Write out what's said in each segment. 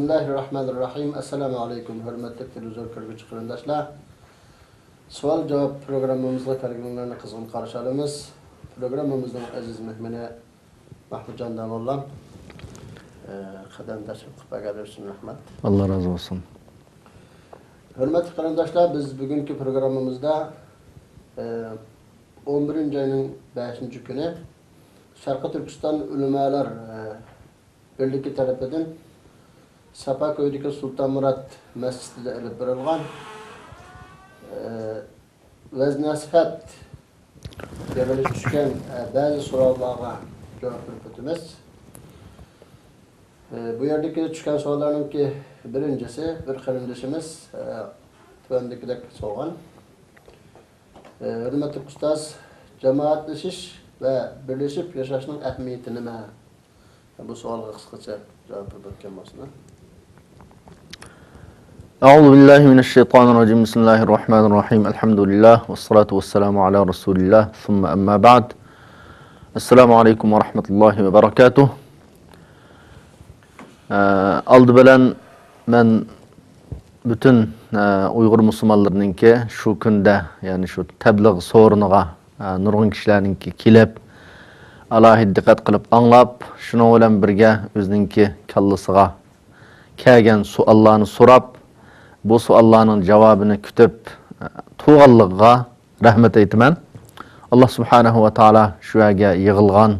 Bismillahirrahmanirrahim. Assalamu alaikum. Hürmetli televizyon görgücü kırındaşlar. Sual cevap programımızda kargınlarına kızgın karşılığımız. Programımızın aziz mehmeni Mahmudcan Danollam. Kademdaşım Kıpagadirsin rahmet. Allah razı olsun. Hürmetli kırındaşlar, biz bugünkü programımızda 11. ayının 5. günü Şarkı Türkistan Ülümalar Birliği tarafından Sapaköy'deki Sultan Murat Mescidinde elip verilgan vez-nasihat develi düşken bazı sorularga cevap verip bu yerdeki çıkan soruların ki birincisi bir kardeşimiz tüvendikidek sorgan. Hürmetli ustaz, cemaatleşiş ve birleşip yaşaşının ehemmiyeti nime? Bu soruğa kısaca cevap verip olsun. Euzu billahi mineşşeytanirracim. Bismillahirrahmanirrahim. Elhamdülillah ve salatu vesselamu ala Resulillah. Thumma amma ba'd. Esselamu aleyküm ve rahmetullahi ve berekatuh. Aldı bilen men bütün Uygur musulmanlarınınki şu günde, yani şu tebliğ sorunuğa nurgun kişilerinki kilip Allah'a dikkat kılıp anlap, şunu bilen birge özününki kallısıga kelgen suallarını sorap, bu suallarının cevabını kütüp tuğallığa rahmet eytimen. Allah subhanahu ve taala şu yerge yığılgan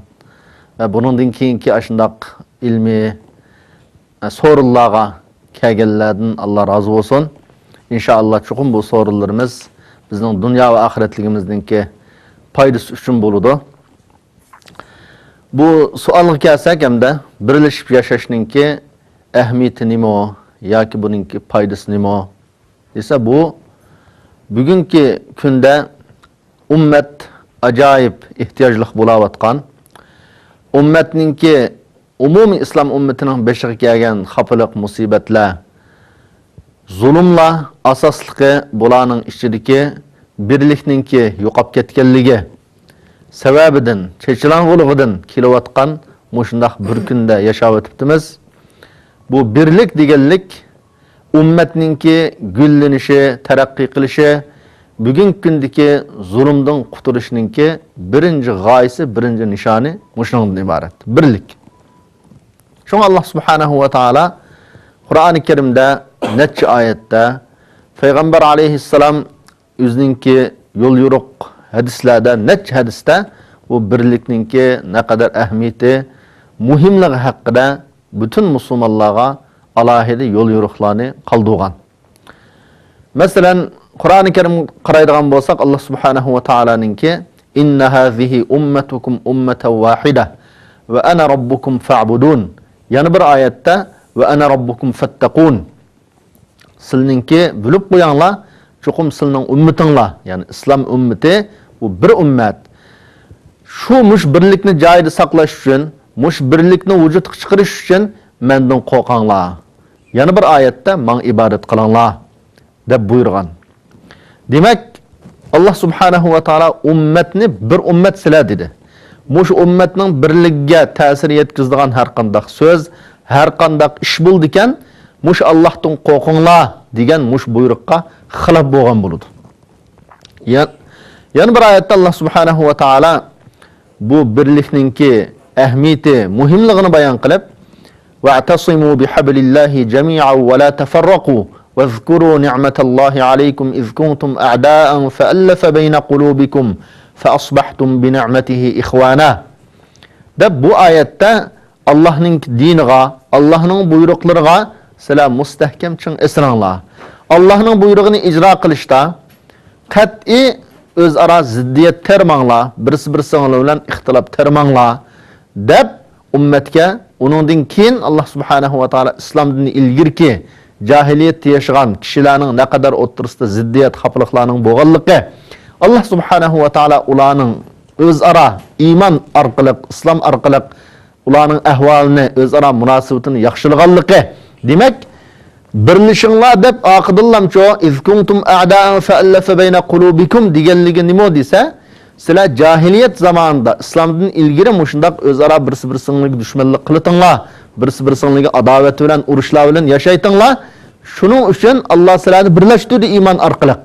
ve bunun keyinki aşındak ilmi sorularga kelgenlerden Allah razı olsun. İnşallah çukum bu sorularımız bizning dünya ve ahiretligimizdeki paydası üçün boludu. Bu sualga kelsak hamda birleşip yaşashninki ehmiyeti nima o yoki buningki paydası nima o desa, bu bugungi kunda ummat ajoyib ehtiyojli bo'layotgan, ummatninki umumiy islom ummatining beshiga kelgan xafalık, musibatlar, zulmlar asosligi bularning ichidagi birlikninki yo'qolib ketganligi sababidan, chechilang'uligidan kelayotgan mushundaq bir kunda yashab o'tibmiz. Bu birlik deganlik ummatninki gullanishi, taraqqiy qilishi, bugungi kundagi zulmdan qutulishninki birinchi g'oyasi, birinchi nishoni mushundan iborat. Birlik. Şun Allah subhanahu ve taala Kur'an-ı Kerim'de neçe ayette Peygamber aleyhisselam özününki yol yoruq hadislerde, neçe hadiste bu birlikninki ne kadar ehmiyeti, muhimligi hakkında bütün Müslümanlara alahide yol yoruqlarını kaldırgan. Mesela Kur'an-ı Kerim qaraydigan bolsak, Allah subhanahu ve taala'nınki inne hazihi ummetukum ummeten vahide ve ana rabbukum fa'budun. Yani bir ayette ve ana rabbukum fattakun. Sizninki bilip qo'yinglar, chuqum sizning ummatinglar, yani islom ummati bu bir ummat. Şu mush birlikni joyida saqlash uchun, mush birlikni vujudga chiqarish uchun mendan qo'rqinglar. Yani bir ayette men ibodat qilinglar deb buyurgan. Demak, Allah subhanahu ve taala ummatni bir ummat sizlar dedi. Mush ummatning birligiga ta'sir yetkazadigan har qanday so'z, har qanday ish bo'ldi ekan, mush Allohdan qo'rqinglar degan mush buyruqqa xilof bo'lgan bo'ladi. Yani bir oyatda Allah subhanahu ve taala bu birlikninki ehmiyeti, muhimligini bayon qilib, "Va'tasimu bihablillahi jami'an wa la tafarraqu wazkuru ni'matallahi alaykum iz kuntum a'da'an fa'alafa bayna qulubikum فَأَصْبَحْتُمْ بِنِعْمَتِهِ إِخْوَانًا" deb bu ayette Allah'ın diniga, Allah'ın buyruqlarına sizlar mustahkam ching esranglar. Allah'ın buyruğunu icra qilishda qat'iy o'zaro ziddiyat termanglar, birisi bilan ixtilof termanglar deb ummatga, uningdan keyin Allah subhanahu va taolo islomdan ilgirki jahiliyat yashagan kishilarning ne kadar o'ttirisida ziddiyat, xafaliqlarning bo'lganligi, Allah subhanahu ve taala ularning o'zaro iman orqali, islom orqali ularning ahvolini, o'zaro munosabatini yaxshilaganligi. Demak, birlashinglar deb oqidillamcho iz kuntum a'da'an fa'alafa bayna qulubikum deganligi nima desa, sizlar jahiliyat zamonida islomdan ilgari mushundaq o'zaro birisi-biringizga dushmanlik qilatinglar, birisi-birisingizga adovat bilan, urushlar bilan yashaytinglar. Shuning uchun Alloh sizlarni birlashtirdi iymon orqali.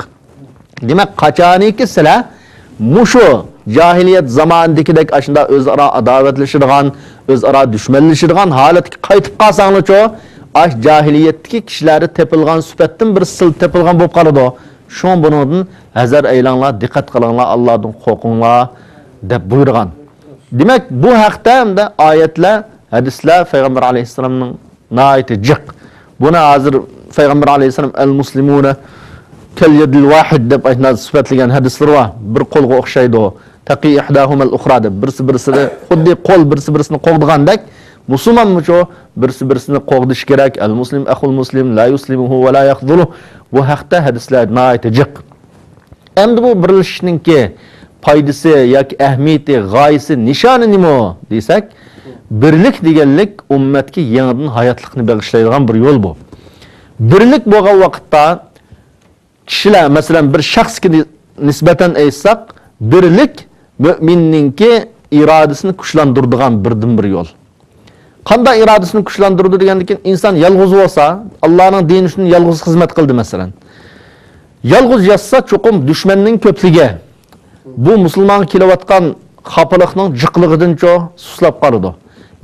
Demak, qachoniki sizlar mushu jahiliyat zamonidagidek ashunda o'zaro adovatlashadigan, o'zaro dushmanlashadigan holatga qaytib qolsanglar-chi, ash jahiliyatdagi kishilarni tepilgan sifatdan bir sil tepilgan bo'lib qoladi. Şun bunun hazar eylanglar, dikkat qilinglar, Allah'dan qo'rqinglar deb buyurgan. Demek bu haqda hamda oyatlar, hadislar Peygamber Aleyhisselam'ın naiti jiq. Buna hozir Peygamber Aleyhisselam el-muslimuna kal yadil vahid deb aytgan sifatlagan hadislar var. Bir qo'lga o'xshaydi o. Taqi ihdahum al-ukhra deb birisi-birisini xuddi qo'l birisi-birisini qo'g'digandek Müslüman mı çoğu? Birisi-birisini qo'g'dish kerak. El-muslim akhul muslim la yuslimuhu ve la yakhdhuluhu. Bu haqda hadislar naiti jiq. Endi bu birlashishninki foydasi yoki ahamiyati, g'oyasi, nishoni nima desak, birlik deganlik ummatga yangidan hayotlikni bag'ishlaydigan bir yo'l bu. Birlik bo'lgan vaqtda kishilar, masalan, bir shaxsga nisbatan aytsak, birlik mu'minninki irodasini kuchlantiradigan birdan-bir yo'l. Qanday irodasini kuchlantirdi degandan keyin inson yolg'iz bo'lsa, Allohning dini uchun yolg'iz xizmat qildi masalan. Yolg'iz yashasa cho'qim dushmanning ko'pligi bu musulmon kelayotgan xafalikning jiqligidan-cho suslab qoladi.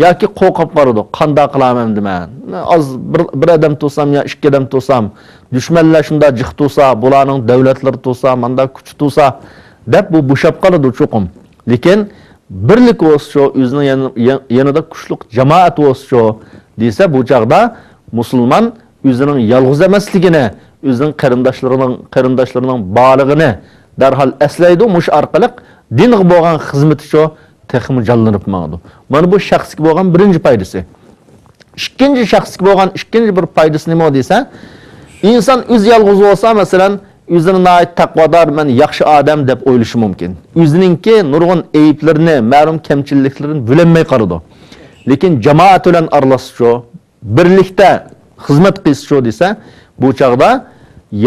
Yoki qo'rqib qoladi. Qanday qilaman deman. Az bir odam to'sam yo ikki odam to'sam, dushmanlar shunda jiq to'sa, bularning davlatlari to'sa, manda kuch to'sa deb bu bo'shab qoladi cho'qim. Lekin birlik olsa, o'zining yanida kuchli jamoat olsa desa, bu chaqda musulmon o'zining yolg'iz emasligini, o'zining qarindoshlarining borlig'ini darhol eslaydi. Mush orqali dinga bo'lgan xizmati shu texmi jonlanib maqdi. Mana bu shaxsga bo'lgan birinchi foydasi. Ikkinchi shaxsga bo'lgan ikkinchi bir foydasi nima desa, inson o'zi yolg'iz bo'lsa, masalan, o'zini nayt taqvodor, men yaxshi odam deb o'ylashi mumkin. O'zininki nurg'un ayiblarini, ma'lum kamchiliklarini bilinmay qoladi. Lekin jamoat bilan aralashishcho, birlikda xizmat qilishcho desa, bu chaqda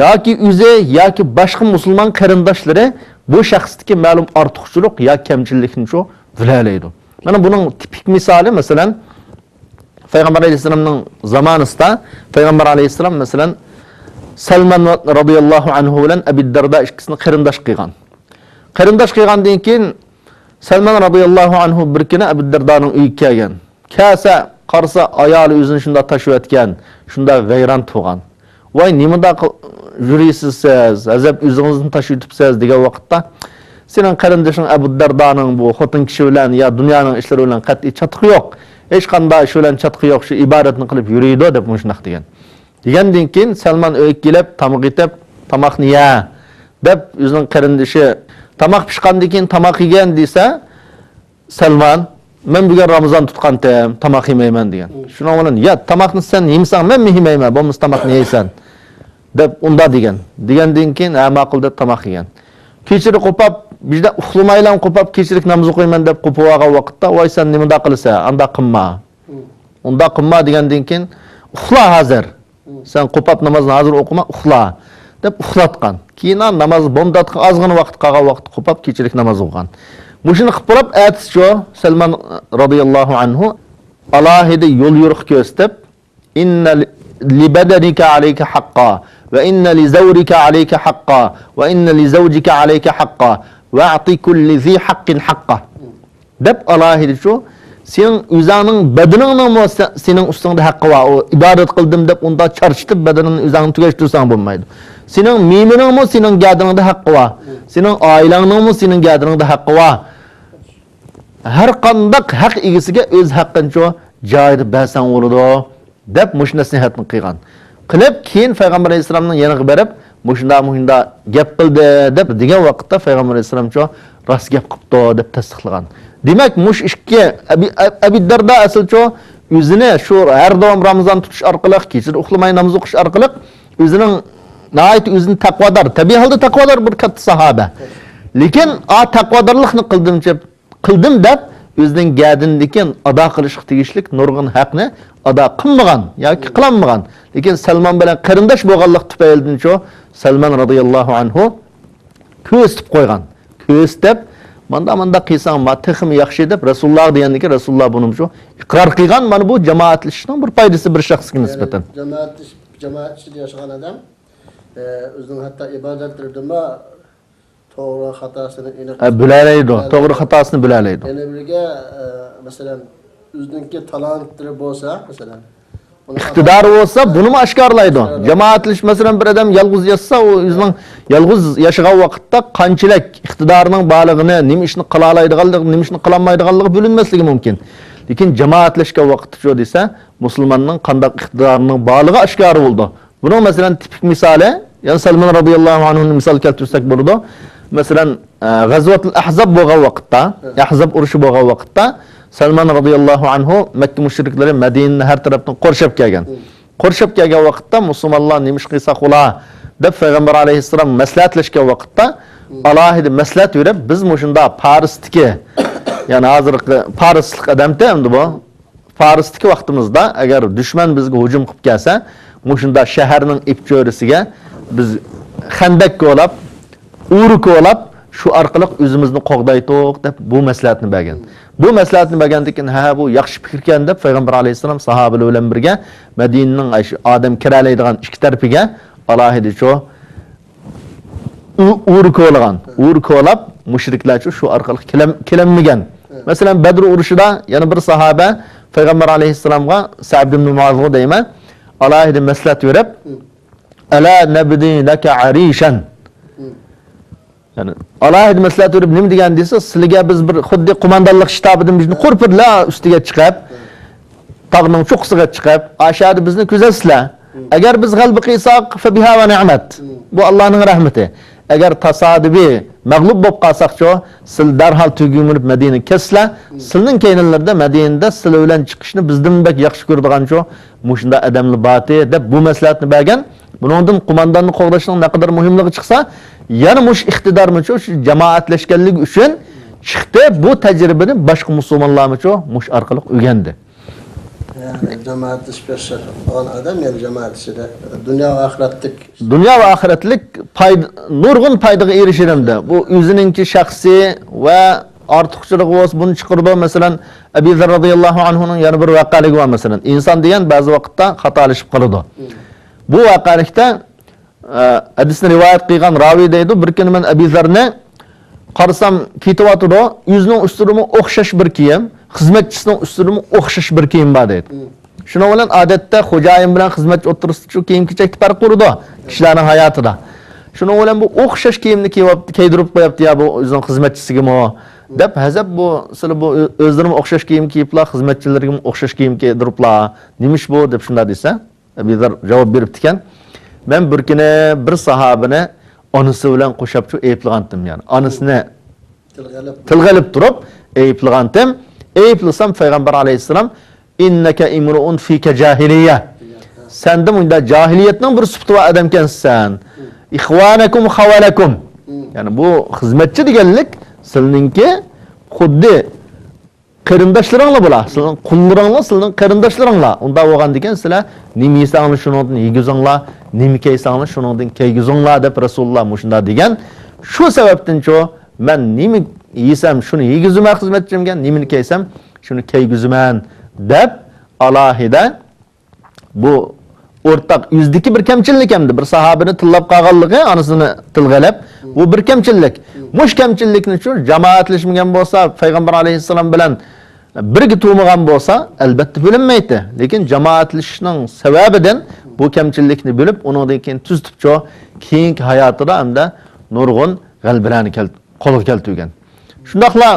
yoki o'zi yoki boshqa musulmon qarindoshlari bu shaxsdagi ma'lum ortiqchilik yoki kamchilikni shu bilalaydi. Mana buning tipik misoli masalan Peygamber Aleyhisselam'ın zamanında Peygamber Aleyhisselam masalan Salman radıyallahu anhu bilen Ebu Darda ikisini qarindosh qilgan. Qarindosh qilgandan keyin Salman radıyallahu anhu bir kuni Ebu Darda'nın uyiga kelgan. Kelsa, qarsa ayoli o'zini shunda tashib etgan, shunda g'ayron tug'an. Voy, nimada yurisiz siz, azab o'zingizni tashib turibsiz degan vaqtda sening qarindoshing Ebu Darda'ning bu xotin kishi bilan yo dunyoning ishlari bilan qat'iy chatqi yo'q. Hech qanday shu bilan chatqi yo'q, shu ibodatni qilib yuriydi deb shunday degan. Degandan keyin Salman uyga kelib, tamoq yetib, tamoqni ya deb o'zining qarindoshi tamoq pishgandan keyin tamoq yegan desa, Salman men bugun Ramazon tutqandim, tamoq yemayman degan. Shuning bilan, "Ya, tamoqni sen yemsan, men yemayman, bo'lmasa tamoqni yeysan." deb unda degan. Degandan keyin, "Ha, ma'qul" deb tamoq yegan. Kechiri qo'pab, bizda uxlamaylan qo'pab kechirik namoz o'qiyman deb qo'pib olgan vaqtda, "Voy, sen nimada qilsa, anda qilma." Unda qilma degandan keyin, "Uxla hozir. Sen qo'pab namozni hozir o'qima, uxla" deb uxlatgan. Keyin namoz bomdatgan ozgina vaqt qolgan vaqt qo'pab kechirik namoz o'qigan. Mushuni qilib qolib, aytishcho Salman radhiyallohu anhu alohida yo'l yo'riq ko'rsatib, "Inna li badanika alayka haqqan va inna li zawrika alayka haqqan va inna li zawjika alayka haqqan wa'ti kulli zi haqqin haqqan" deb alohida shu sening o'zingning badaningning sening ustingda haqqi bor. O ibodat qildim deb unda charchitib badaningni o'zingni tugashtirsang bo'lmaydi. Sening miyminingmi sening gadingda haqqi bor. Sening oilangning sening gadingda haqqi bor. Har qanday haq egasiga o'z haqqincha joyida bersan bo'ladi deb mush nasihatni qilgan. Qilib keyin Payg'ambar alayhisolamning yoniga borib, mushunda gap qildi deb degan vaqtda Payg'ambar alayhisolamcha rost gap qilibdi deb tasdiqlagan. Demak, mush ishga Abu Darda aslcha o'zini shu har doim Ramazon tutish orqali, kechir uxlamay namoz o'qish orqali o'zining nayt o'zini taqvodor, tabiiy holda taqvodor bir katta sahoba. Lekin taqvodorlikni qildim deb o'zining gadindagi ado qilish tegishlik nurg'un haqni ado qilmagan yoki qilolmagan. Lekin Salman bilan qarindosh bo'lganlik tufaylidan Salman radhiyallohu anhu ko'rsatib qo'ygan. Ko'rsatib Manda qilsang, ma texmi yaxshi deb Rasululloh deganiki Rasululloh buni shu iqror qilgan. Mana bu jamoatlashishning bir foydasi bir shaxsga nisbatan. Jamoat ichida yashagan odam o'zining hatto ibodatlarida to'g'ri xatosini aniq bilalaydi, to'g'ri xatosini bilalaydi. Yana birga masalan o'zining talantlari bo'lsa, masalan iqtidori bo'lsa, buni oshkorlaydi. Jamoatlish masalan bir odam yolg'iz yashasa, u o'zining yolg'iz yashagan vaqtda qanchalik iqtidorining borlig'ini, nima ishni qila oladiganligi, nima ishni qila olmaydiganligi bilinmasligi mumkin. Lekin jamoatlashgan vaqt shu desa, musulmonning qanday iqtidorining borlig'i oshkor bo'ldi. Buning masalan tipik misoli, yani Salman radhiyallohu anhuning misol keltirsak bo'ladi. Masalan, G'azvatul Ahzab bo'lgan vaqtda, Ahzab urushi bo'lgan vaqtda Salman radhiyallohu anhu Makka mushriklari Madinani har tarafdan qorshab kelgan. Qorshab kelgan vaqtda musulmonlar nima ish qilsa qo'lar deb payg'ambar alayhissalom maslahatlashgan vaqtda alohida maslahat berib, biz mushunda Parisdagi, ya'ni hozirgi Parislik odamda endi bu Parisdagi vaqtimizda agar dushman bizga hujum qilib kelsa, mushunda shaharning ipcho'risiga biz xandak qo'lab, uri qo'lab shu orqali o'zimizni qo'g'daytoq deb bu maslahatni bergan. Bu maslahatni bergandan keyin ha bu yaxshi fikr ekan deb payg'ambar alayhissalom sahobalar bilan birga Madinaning odam kiralaydigan ikki tarafiga alohida shu uri qo'lab mushriklar shu orqali kelinmagan. Masalan Badr urushida yana bir sahoba payg'ambar alayhissalomga Sa'd ibn Mu'adh deyman alohida maslahat berib, ala nabdi laka arishan. Yani alohida maslahat berib nima degan desa, sizlarga biz bir xuddi qo'mondonlik shtabidan bizni qo'rpirlar ustiga chiqib, tog'ning cho'qqisiga chiqib, ashadi bizni kuzatsizlar. Agar biz g'alaba qilsak, fa biha va ni'mat. Bu Allohning rahmati. Agar tasodifiy mag'lub bo'lib qolsaqcho, siz darhol tugunib Madinaga keslar. Sizning keyinlarda Madinada sizlar bilan chiqishni bizdan bak yaxshi ko'radigancho, mushunda adamli bati deb bu maslahatni bergan. Buningdan qo'mondonni qo'g'dashning naqadar muhimligi chiqsa, yana mush iqtidormicho shu jamoatlashganlik uchun chiqdi. Bu tajribani boshqa musulmonlarmicho mush orqali o'rgandi. Yani jamoatlashgan odam yani jamoat ichida dunyo va oxiratlik nurg'un foydaga erishiladi. Bu o'zininki shaxsiy va ortiqchiligi bo'lsa buni chiqirdi. Masalan, Abu Zar radhiyallohu anhuning yana bir voqealigi bor masalan. Inson degan ba'zi vaqtda xatolashib qoladi. Bu voqealikda hadisni rivoyat qilgan ravi deydi, bir kuni men Abu Zarni qarasam ketyapti, o'zining usturimi o'xshash bir kiyim, xizmatchisining usturimi o'xshash bir kiyim bor deydi. Shuning bilan odatda xo'jayin bilan xizmatchi o'tirisida shu kiyim-kechakni farq qiladi kishilarning hayotida. Shuning bilan bu o'xshash kiyimni kiydirib qo'yapti ya bu o'zining xizmatchisigami deb hazab bu sizlar bu o'zlarim o'xshash kiyim kiyiblar, xizmatchilarga o'xshash kiyim kiydiriblar. Nima ish bu deb shunda desa, Abu Zar javob beribdi ekan. Ben bir kuni bir sahabini onasi bilan qo'shib shu ayiblagandim, yani onasini tilg'alib turib ayiblagandim. Ayiblasam payg'ambar alayhissalom innaka imruun fika jahiliya. Senda bunda jahiliyatning bir sifati va odam ekansan. Ixvanakum xawalakum. Yani bu xizmatchi deganlik sizninki xuddi qarindoshlaringlar bo'lar. Sizning qullaringlar, sizning qarindoshlaringlar. Unda bo'lgandan keyin sizlar nima yeysanglar shundan yegizinglar, nima kiysanglar shundan kiygizinglar deb Rasululloh mushunda degan. Shu sababdan-cho men nima yeysam shuni yegizaman xizmatchimga, nimani kiysam shuni kiygizaman deb alohida bu o'rtaq yuzdagi bir kamchilik hamda bir sahobini tillab qolganligi, onasini tilg'alab, bu bir kamchilik. Mush kamchilikni shu jamoatlashmagan bo'lsa, payg'ambar alayhissalom bilan birga turmagan bo'lsa, albatta bilinmaydi. Lekin jamoatlashishning sababidan bu kamchilikni bilib, undan keyin tuztibcho keyingi hayotida hamda nurg'un g'albalarni qo'lga keltirgan. Shundaqla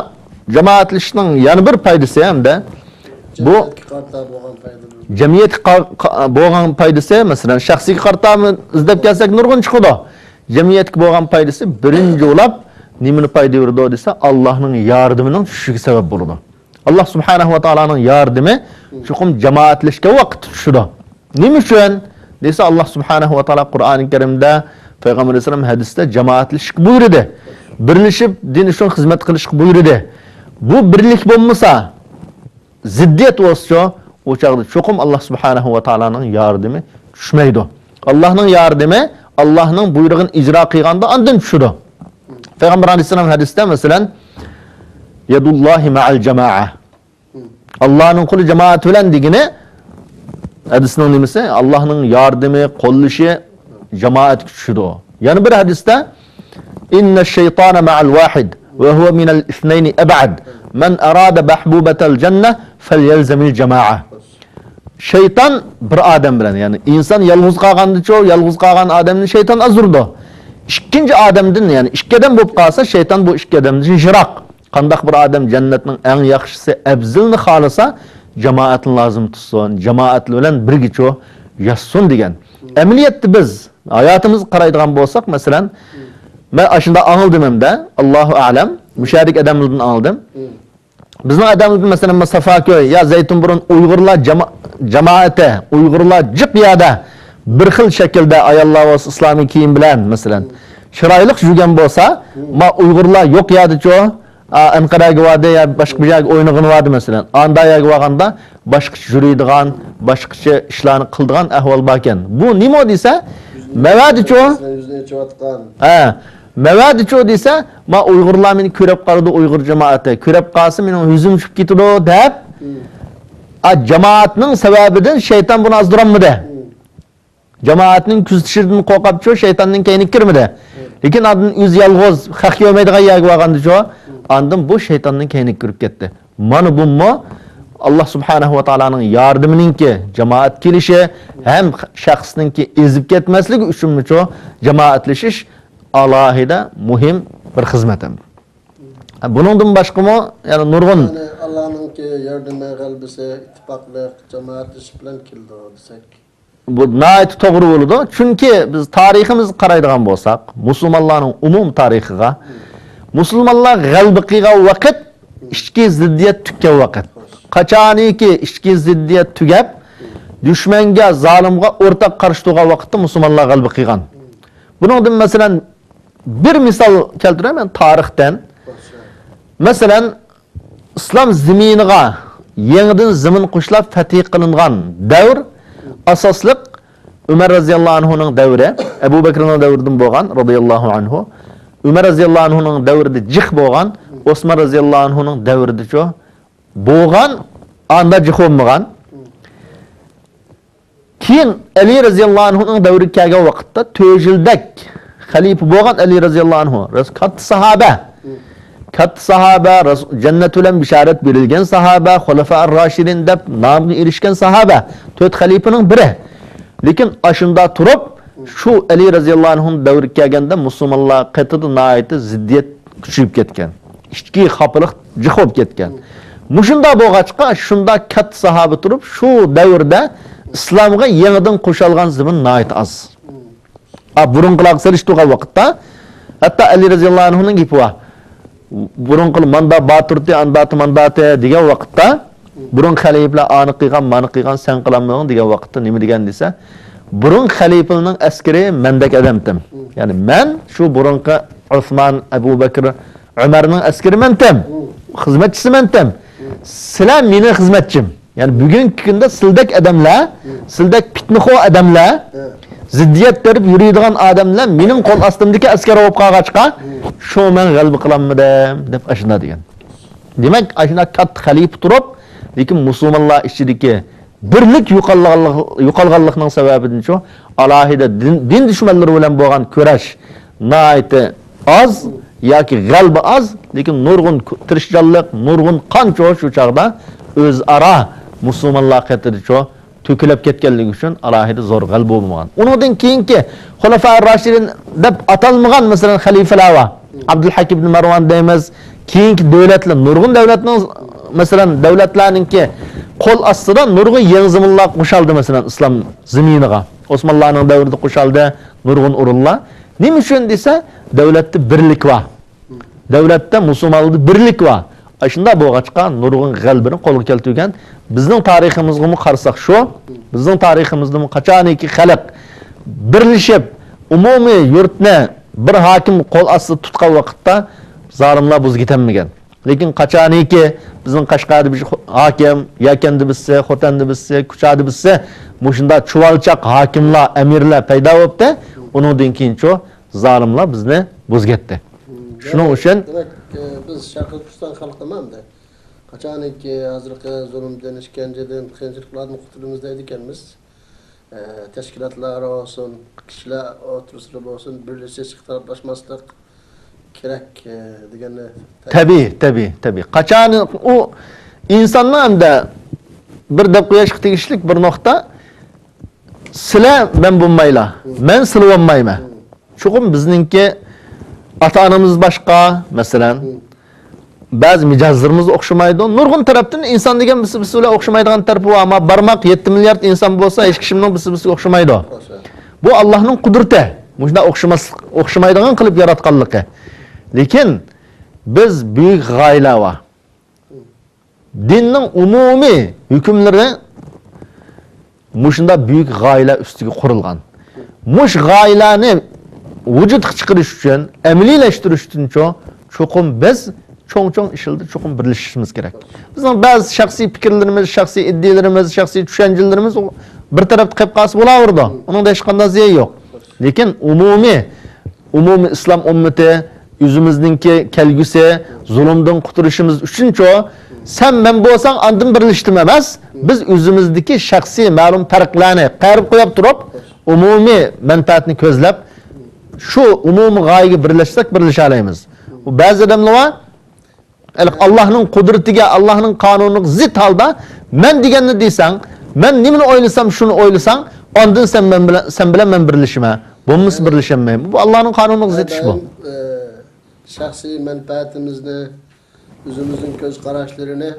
jamoatlashishning yana bir foydasi hamda bu jamiyatga bo'lgan foydasi, masalan, shaxsiy qartami izlab kelsak nurg'un chiqadi. Jamiyatga bo'lgan foydasi birinchi bo'lib nimani foyda beradi desa, Allohning yordamining tushishiga sabab bo'ladi. Allah subhanahu va taolaning yordami chuqum jamoatlashga vaqt tushidi. Nima uchun desa, Allah subhanahu va taolo Qur'oni Karimda, payg'ambar alayhisalom hadisda jamoatlashishga buyurdi. Birlashib din uchun xizmat qilishga buyurdi. Bu birlik bo'lmasa, ziddiyat bo'lsa, o chaqda chuqum Allah subhanahu va taolaning yordami tushmaydi. Allohning yordami Allohning buyrug'ini ijro qilganda ondan tushadi. Payg'ambar alayhisalom hadisda masalan Yadullahi ma'al cema'a. Allah'ın kulu cemaat bilen digine hadisinin nimesi Allah'ın yardımı, kolluşı cemaat güçüdür o. Yani bir hadiste inne şeytana ma'al vahid ve huve minel ithneyni eb'ad men arada behbubetel cenneh fel yelzemil cema'a. Şeytan bir adam bilen yani insan yalğız qalğandı çoğu yalğız qalğan adamın şeytan azurdu. İkinci adamdın yani ikkeden bolup qalsa şeytan bu iki adamdan jirak. Qandaq bir adam cennetning eng yaxshisi abzilni xalasa cemaatni lazım tutsun, cemaat bilen birga ço yaşsun degan. Emniyetni biz hayatımız qaraydigan bolsak, masalan, men aşında anıldım hem de Allahu a'lam, müşarik adamlardan aldım. Bizning adamlardan masalan Safaköy ya Zeytinburun Uyg'urlar cemaate, Uyg'urlar jiq yada bir xil shaklda ayollar va islomiy kiyim bilan masalan chiroyli yurgan bo'lsa, ma Uyg'urlar yo'q yadi-cho Anqaraga vardı ya başka bir yer oynag'ini vardı mesela. Anda yerga varganda başqacha yuradigan, başqacha ishlarni qiladigan ahvol bor ekan. Bu nima desa, mavadicho. Mavadicho desa, ma Uyg'urlar meni ko'rib qaradi, Uyg'ur jamoati. Ko'rib qalsa meni yuzim tushib ketadi deb. Jamoatning sababidan shayton buni azdiramidi. Jamoatning kuzitishidan qo'rqibcho shaytonning kayniga kirmidi. Lekin adın o'z yolg'iz, haq yo'maydigan yerga vargandicho, andan bu şeytanın kayniga kirib ketdi. Mana bu mu Allah subhanahu wa ta'ala'nın yardımınınki cemaat kelishi hem şahsınınki ezib ketmasligi uchun mucho cemaatlashish alohida muhim bir xizmatim. Buningdan boshqa mu yani nurg'un Allah'nınki yardımı, g'albisi, ittifoqlik, cemaatlash bilan keldi desak. Bu nayet to'g'ri bo'ladi. Chunki biz tariximizni qaraydigan bo'lsak, musulmonlarning umum tarixiga Müslümanlar g'alba qilgan vaqt ichki ziddiyat tuggan vaqt. Qachoniki ichki ziddiyat tugab, dushmanga, zolimga o'rtaq qarshi turgan vaqtda musulmonlar g'alba qilgan. Buningdan masalan bir misol keltiraman tarixdan. Masalan, islom zaminiga yangidan zamin qushlab fatih qilingan davr asosliq Umar roziyallohu anhuning davri, Abu Bakrning davridan bo'lgan radhiyallohu anhu. Umar roziyallohu anhuning davrida jiq bo'lgan, Osman roziyallohu anhuning davrida-cho bo'lgan, anda jiq bo'lmagan. Keyin Ali roziyallohu anhuning davriga kelgan vaqtda 4 yildak xalifa bo'lgan Ali roziyallohu anhu, katta sahaba. Katta sahaba, jannat bilan bishorat berilgan sahaba, xulafa-ur roshidin deb nomga erishgan sahaba, 4 xalifaning biri. Lekin ashunda turib şu Ali radhiyallohu anhu'nun davriga kelganda musulmonlar qaytadan nayeti ziddiyat kuchayib ketgan. Ichki xafalık jiq bo'lib ketgan. Mushunda bo'lg'achqa shunda katta sahaba turib shu davrda islomga yangidan qo'shilgan zamin nayet az. Burunqilar selishtirgan vaqtda hatto Ali radhiyallohu anhu'nun gapi bor. Burunqil manda baturti andati mandati degan vaqtda burun xalifalar ani qilgan, mani qilgan, sen qilamading degan vaqtda nima degan desa, burun xalifaning askari mendek adamdim. Yani men şu burunqi Osman, Abu Bakr, Umarning askari mendim. Xizmatchisi mendim. Sizlar mening xizmatchim. Yani bugungi kunda sildek adamlar, sildek fitnaxo adamlar, ziddiyat berib yuradigan odamlar mening qo'l ostimdagi askar bo'lib qolgachqa, shu men g'alaba qilaman deb ashuna degan. Demak, ashuna katta xalifa turib, lekin musulmonlar ichidagi birlik yo'qolganlikning sababidan shu alohida din dushmanlari bilan bo'lgan kurash nayeti az yoki g'alba az, lekin nurg'un tirishchanlik, nurg'un qon shu chaqda o'zaro musulmonlar qatorida to'kilib ketganligi uchun alohida zo'r g'alba bo'lmagan. Undan keyingi xulafa-ur roshidin deb atalmagan masalan xalifalar va Abdulhakim ibn Marwan deymiz, keyingi davlatlar, nurg'un davlatning masalan davlatlarningki qo'l ostida nurg'un yangi zaminlar qo'shildi masalan islom zaminiga. Osmonlarning davrida qo'shildi nurg'un o'rinlar. Nima uchun desa, davlatda birlik bor. Davlatda musulmonlarda birlik bor. Shunda bo'lg'achqa nurg'un g'albini qo'lga keltirgan. Bizning tariximizga qarasak shu, bizning tariximizda qachoniki xalq birlashib umumiy yurtni bir hokim qo'l ostida tutgan vaqtda zolimlar buzib ketmagan. Lekin qachoniki bizning Qashqarda bir hokim, Yakanda bitsa, Xotanda bitsa, Kuchada bitsa, mushunda chuvalchaq hokimlar, amirlar paydo bo'libdi. Undan keyin zolimlar bizni buzib ketdi. Shuning uchun biz Sharqiy Turkiston xalqi hamda qachoniki hozirgi zulmdan, ishkencedan, qiyinchiliklardan qutulimiz deydi ekanmiz. Tashkilotlar olsun, kishilar o'tirisida bo'lsin, birlashish, ixtiloflashmaslik kerak deganni. Tabii. Qachon u insonni hamda bir deb qo'yishga tegishlik bir nuqta. Sizlar men bo'lmaylar. Men sizlar bo'lmayman. Chuqur bizningki ata-onamiz boshqa, masalan, ba'zi mijozlarimiz o'xshamaydi. Nurg'un tarafdan inson degan bilan o'xshamaydigan tarafi bor, ammo barmoq 7 milliard inson bo'lsa, hech kimning bilan o'xshamaydi. Bu Allohning qudrati. Shunda o'xshamaydigan qilib yaratganligi. Lekin biz buyuk g'oyalar va dinning umumiy hukmlari mushunda buyuk g'oyalar ustiga qurilgan. Mush g'oyalarni vujudga chiqarish uchun, amaliylashtirish uchun cho'qim biz cho'ng ishildi, cho'qim birlashishimiz kerak. Bizning ba'zi shaxsiy fikrlarimiz, shaxsiy iddialarimiz, shaxsiy tushunchalarimiz bir tarafda qolib qolsa bo'laverdi. Uningda hech qanday ziyon yo'q. Lekin umumiy islom ummati o'zimizningki kelgusi zulmdan qutulishimiz uchun sen men bo'lsang andin birlashdim emas, biz o'zimizdagi shaxsiy ma'lum farqlarni qarib qo'yib turib, umumiy manfaatni ko'zlab shu umumiy g'oyaga birlashsak birlasha olamiz. Bu ba'zi odamlar Allohning qudratiga, Allohning qonuniga zid holda men deganni desang, men nimani o'ylasam shuni o'ylasang, ondan sen bilan men birlashima. Bo'lmas birlashamayman. Bu Allohning qonuniga zid ish bu. Shaxsiy manfaatimizni, o'zimizning ko'z qarashlarini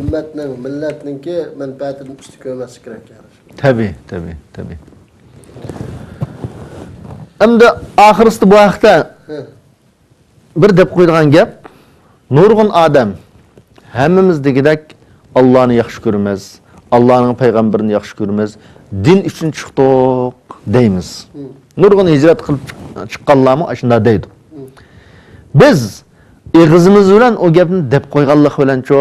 ummatning, millatningki manfaatidan ustun ko'rmaslik kerak. Tabii. Endi oxirisida bu vaqtda bir deb qo'ydigan gap, nurg'un odam hammamizdagidek Allohni yaxshi ko'ramiz, Allohning payg'ambarini yaxshi ko'ramiz, din uchun chiqdik deymiz. Nurg'un hijrat qilib chiqqanlarmi shunda deydi. Biz eg'izimiz bilan o gapni deb qo'yganlik bilancho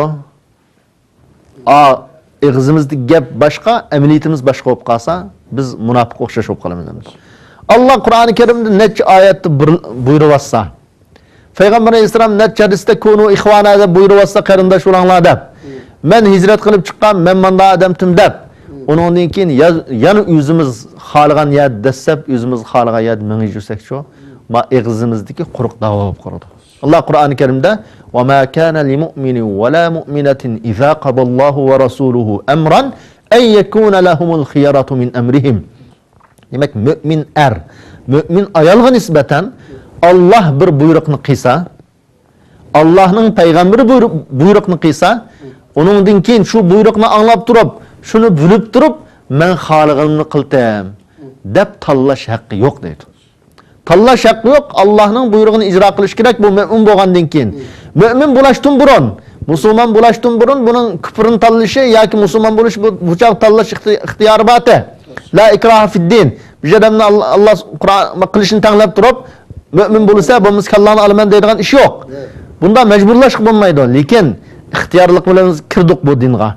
eg'izimizdagi gap boshqa, amaliyatimiz boshqa bo'lib qolsa, biz munofiq o'xshash bo'lib qolamiz. Allah Qur'oni Karimda necha oyatda buyuryapsa, Payg'ambar alayhisalom necha hadisda kunu ixvana deb buyuryapsa, qarindosh bo'linglar deb. Men hijrat qilib chiqqan, men manda odamdim deb. Undan keyin yana o'zimiz xohlagan yer dasab, o'zimiz xohlagan yer mingib yursakcho, ma eg'izimizdagi quruq davo bo'lib qoladi. Allah Qur'oni Karimda va ma kana lil mu'minin va la mu'minatin idza qadallohu va rasuluhu amran ay yakuna lahumul khiyaratu min amrihim. Demek mümin ayolga nisbeten Allah bir buyruqni qilsa, Allah'ın peygamberi buyruqni qilsa, onundan keyin şu buyruqni anlab turib, şunu bilib turib, men xohlaganimni qildim deb tanlash haqqi yo'q deydi. Tanlash haqqi yo'q, Allah'ın buyruğunu icra qilish kerak bu mümin bo'lgandan keyin. Mümin bo'lashdan burun, musulmon bo'lashdan burun bunun küfrün tanlashi yoki musulmon bo'lish bu chaq tanlash ixtiyori bor. La ikraha fid din. Bir adamni Allah Qur'on qilishini tanlab turib, mümin bo'lsa, bo'lmasa kallarni olaman deydigan ish yo'q. Bunda majburlash bo'lmaydi, lekin ixtiyorlik bilan kirdik bu dinga.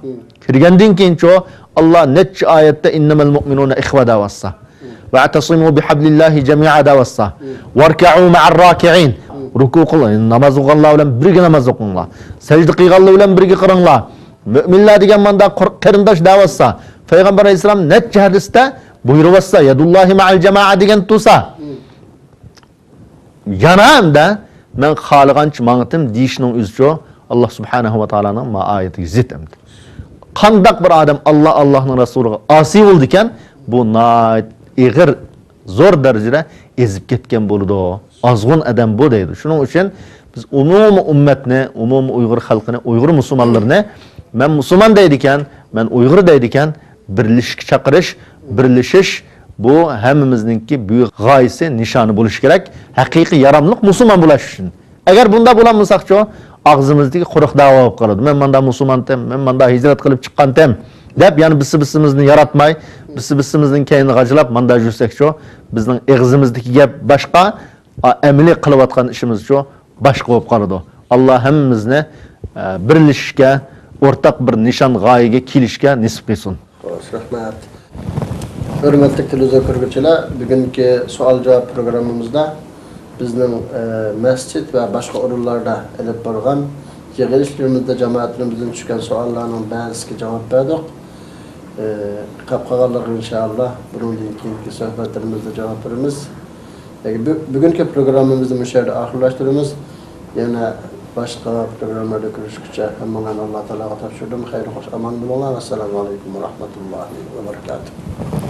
Kirgandan keyincho Allah necha oyatda innamal mu'minuna ikhwa da'vassa. Wa'tasimu bihablillahi jami'a da'vassa. Warka'u ma'ar raki'in. Ruku qilin, namoz o'qinglar bilan birga namoz o'qinglar. Sajda qilganlar bilan birga qilinglar. Mu'minlar degan manda qarindosh da'vassa. Payg'ambar alayhisalom necha hadisda buyuryapsa, yadullohi ma'al jamaa degan tursa. Yanamda men xohlagancha mang'itim deyishning o'zicha Allah subhanahu va taolaning oyatiga zid emas. Qandaq bir odam Allohning rasuliga asi bo'ldi ekan, bu ig'ir zo'r darajada ezib ketgan bo'ldi. Ozg'un odam bu deydi. Shuning uchun biz umumiy ummatni, umumiy Uyg'ur xalqini, Uyg'ur musulmonlarini men musulmon deydi ekan, men Uyg'ur deydi ekan, birlashishga chaqirish, birlashish bu hammamizningki buyuk g'oyasi, nishoni bo'lishi kerak. Haqiqiy yaramliq musulmon bo'lish uchun. Agar bunda bo'lmasakcho, og'zimizdagi quruq da'vo bo'lib qoladi. Men manda musulmondim, men manda hijrat qilib chiqqandim deb, ya'ni biz-bizimizni yaratmay, biz-bizimizning keyinni g'ajlab manda yursakcho, bizning eg'zimizdagi gap boshqa, amaliy qilayotgan ishimizcho boshqa bo'lib qoladi. Alloh hammamizni birlashishga, o'rtaq bir nishon g'oyaga kelishga nisib qilsin. Rahmat. Hurmatli televizor ko'ruvchilar, bugungi savol-javob programmamizda bizning masjid va boshqa o'rinlarda ilib borgan yig'ilishlarimizda jamoatlarimizdan tushgan savollarning ba'zisiga javob berdik. Qolganlarga inshaalloh bundan keyingi suhbatlarimizda javob beramiz. Bugungi programmamizni bu yerda oxirlashtiramiz. Yana başka programlarda görüşürüz. Hammalarni Alloh taologa topshirdim. Xayr, xo'sh, omon bo'linglar. Assalomu alaykum va rahmatullohi va barakatuh.